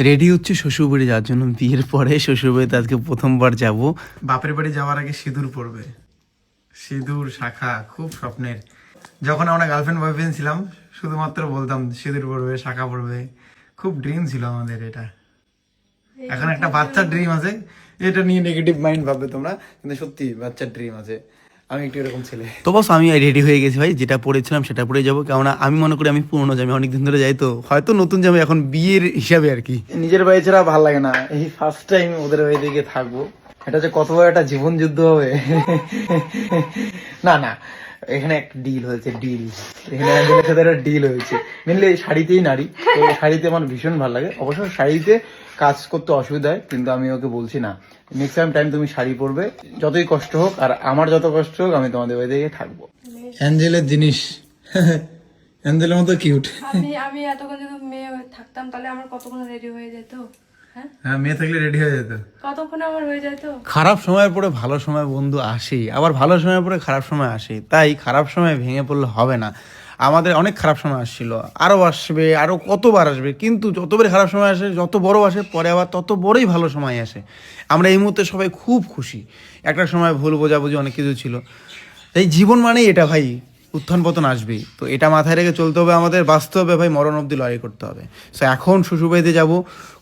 Ready হচ্ছে শ্বশুরবাড়ি যাওয়ার জন্য। বিয়ের পরে শ্বশুরবাড়িতে আজকে প্রথমবার যাব। বাপের বাড়ি যাওয়ার আগে সিঁদুর পড়বে, সিঁদুর শাখা খুব স্বপ্নের। যখন আমরা গার্লফ্রেন্ড বয়ফ্রেন্ড ছিলাম শুধুমাত্র বলতাম সিঁদুর পড়বে, শাখা পড়বে, খুব ড্রিম ছিল আমাদের এটা। এখন একটা বাচ্চার ড্রিম আছে, এটা নিয়ে নেগেটিভ মাইন্ড ভাববে তোমরা, কিন্তু সত্যি বাচ্চার ড্রিম আছে। আমি একটু এরকম ছেলে। তো বস আমি রেডি হয়ে গেছি ভাই, যেটা পড়েছিলাম সেটা পরে যাবো। কেননা আমি মনে করি আমি পুরোনো জামে অনেকদিন ধরে যাই, তো হয়তো নতুন জামে এখন বিয়ের হিসাবে আর কি। নিজের বাড়ি ছাড়া ভালো লাগে না, এই ফার্স্ট টাইম ওদের বাড়ি দিকে থাকবো। এটা যে কত বড় একটা জীবন যুদ্ধ হবে। না না, এখানে একটা ডিল হয়েছে, ডিল। এখানে একজনের সাথে একটা ডিল হয়েছে। মেনলি শাড়িতেই নারী, তো শাড়িতে আমার ভীষণ ভালো লাগে। অবশ্য শাড়িতে কাজ করতে অসুবিধা হয়, কিন্তু আমি ওকে বলছি না, ম্যাক্সিমাম টাইম তুমি শাড়ি পরবে, যতই কষ্ট হোক আর আমার যত কষ্ট হোক, আমি তোমাদের বাড়ি থেকে থাকবো। অ্যাঞ্জেলের জিনিস, অ্যাঞ্জেলের মতো কিউট। আমি এতক্ষণ যদি মেয়ে থাকতাম তাহলে আমার কতক্ষণ রেডি হয়ে যেত। হ্যাঁ, মেয়ে থাকলে রেডি হয়ে যেত। কতক্ষণ আমার হয়ে যেত। খারাপ সময়ের পরে ভালো সময় বন্ধু আসেই, আবার ভালো সময়ের পরে খারাপ সময় আসে। তাই খারাপ সময় ভেঙে পড়লে হবে না। আমাদের অনেক খারাপ সময় আসছিল, আরও আসবে, আরও কতবার আসবে, কিন্তু যতবারই খারাপ সময় আসে, যত বড় আসে, পরে আবার তত বড়ই ভালো সময় আসে। আমরা এই মুহূর্তে সবাই খুব খুশি। একটা সময় ভুল বোঝাবুঝি অনেক কিছু ছিল। এই জীবন মানেই এটা ভাই, উত্থান পতন আসবেই, তো এটা মাথায় রেখে চলতে হবে আমাদের। বাঁচতে হবে ভাই, মরণ অবধি লড়াই করতে হবে। সো এখন শ্বশুরবাড়িতে যাব,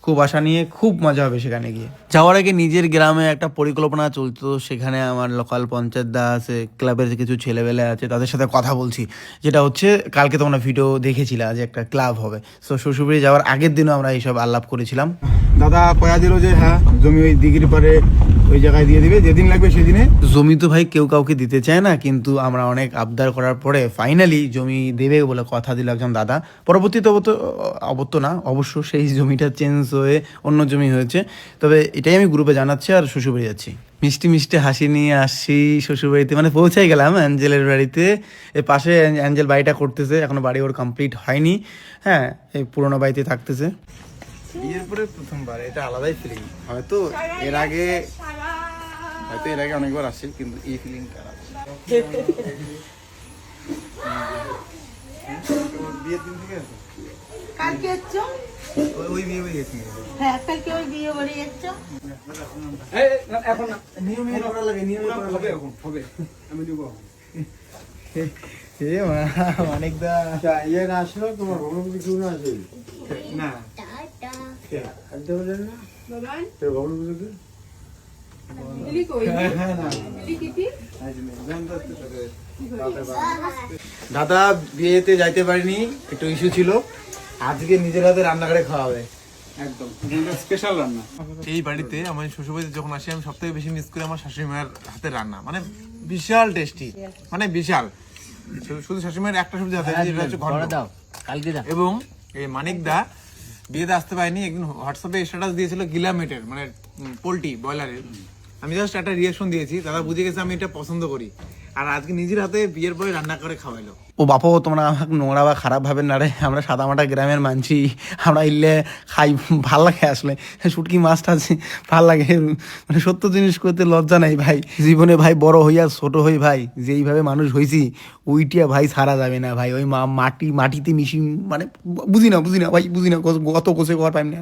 খুব আশা নিয়ে, খুব মজা হবে সেখানে গিয়ে। যাওয়ার আগে নিজের গ্রামে একটা পরিকল্পনা চলতো, সেখানে আমার লোকাল পঞ্চায়েত দা আছে, ক্লাবের কিছু ছেলেবেলে আছে, তাদের সাথে কথা বলছি। যেটা হচ্ছে কালকে তোমরা ভিডিও দেখেছিলা যে একটা ক্লাব হবে। সো শ্বশুরবাড়ি যাওয়ার আগের দিনও আমরা এইসব আলাপ করেছিলাম। দাদা কয়া দিল যে হ্যাঁ জমি ওই দিঘির পারে ওই জায়গায় দিয়ে দিবে, যেদিন লাগবে সেদিনে। জমি তো ভাই কেউ কাউকে দিতে চায় না, কিন্তু আমরা অনেক আবদার করার পরে ফাইনালি জমি দেবে বলে কথা দিল একজন দাদা। পরবর্তীতে অবশ্য না, অবশ্য সেই জমিটা চেঞ্জ হয়ে অন্য জমি হয়েছে। তবে এটাই আমি গ্রুপে জানাচ্ছি, আর শ্বশুরবাড়ি যাচ্ছি। মিষ্টি মিষ্টি হাসি নিয়ে আসছি শ্বশুরবাড়িতে, মানে পৌঁছাই গেলাম অ্যাঞ্জেলের বাড়িতে। এর পাশে অ্যাঞ্জেল বাড়িটা করতেছে, এখনো বাড়ি ওর কমপ্লিট হয়নি। হ্যাঁ, এই পুরোনো বাড়িতে থাকতেছে। বিয়ের পরে প্রথমবার, এটা আলাদাই ফিলিং। হয়তো এর আগে অনেকবার আসি, কিন্তু এই ফিলিংটা বিয়ের দিন থেকে কালকে এসছো? ওই বিয়ে হয়ে গেছি। হ্যাঁ, কালকে ওই বিয়ে বাড়ি এসছো? এখন না, নিয়মে করা লাগে, নিয়মে করা লাগে। এখন হবে, আমি দিব। এ অনেকদা ইয়ে না আসলো, তোমার ভবন কিছু না আসে না আনতে বললেন না তোর ভবন পুজোতে দাদা বিয়েতে যাইতে পারিনি, একটু ইস্যু ছিল। আজকে নিজের হাতে রান্না করে খাওয়াবে, একদম স্পেশাল রান্না। এই বাড়িতে আমার শ্বশুরবাড়িতে যখন আসি, আমি সব থেকে বেশি মিস করি আমার শাশুড়ি মায়ের হাতের রান্না। মানে বিশাল টেস্টি, মানে বিশাল। শুধু শাশুড়ি মায়ের একটা সবজি হাতে, যেটা হচ্ছে ঘন্ট। এবং এই মানিক দা বিয়েতে আসতে পারেনি, একদিন হোয়াটসঅ্যাপে স্ট্যাটাস দিয়েছিল গিলামেটের, মানে পোল্ট্রি ব্রয়লারের। আমি জাস্ট একটা রিয়াকশন দিয়েছি, দাদা বুঝে গেছে আমি এটা পছন্দ করি, আর আজকে নিজের হাতে বিয়ের পরে রান্না করে খাওয়াইলো। ও বাপা, তোমরা আমাকে নোংরা বা খারাপ ভাবেন না রে, আমরা সাদামাটা গ্রামের মানছি, আমরা ইল্লে খাই, ভাল লাগে। আসলে শুটকি মাছটা আছে ভাল লাগে, মানে সত্য জিনিস করতে লজ্জা নাই ভাই। জীবনে ভাই বড় হইয়া ছোট হই ভাই, যেইভাবে মানুষ হয়েছি ওইটিয়া ভাই সারা যাবে না ভাই। ওই মাটিতে মিশি, মানে বুঝি না ভাই, বুঝি না, গত কোষে ঘর পাইম না।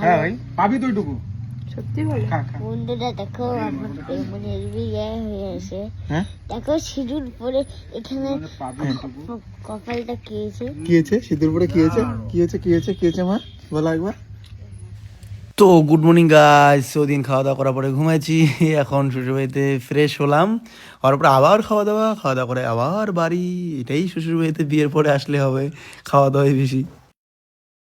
হ্যাঁ ভাই, পাবি তো ওইটুকু। সত্যি বলে বন্ধুরা দেখো, আমার মনের বিয়ে হয়েছে। দেখো সিঁদুর পরে এখানে কপালটা কি হয়েছে, সিঁদুর পরে কি হয়েছে মা বলো একবার। তো গুড মর্নিং গাইস। ওদিন খাওয়া দাওয়া করার পরে ঘুমাইছি, এখন শ্বশুরবাড়িতে ফ্রেশ হলাম, হওয়ার পরে আবার খাওয়া দাওয়া করে আবার বাড়ি। এটাই শ্বশুরবাড়িতে বিয়ের পরে আসলে হবে, খাওয়া দাওয়াই বেশি।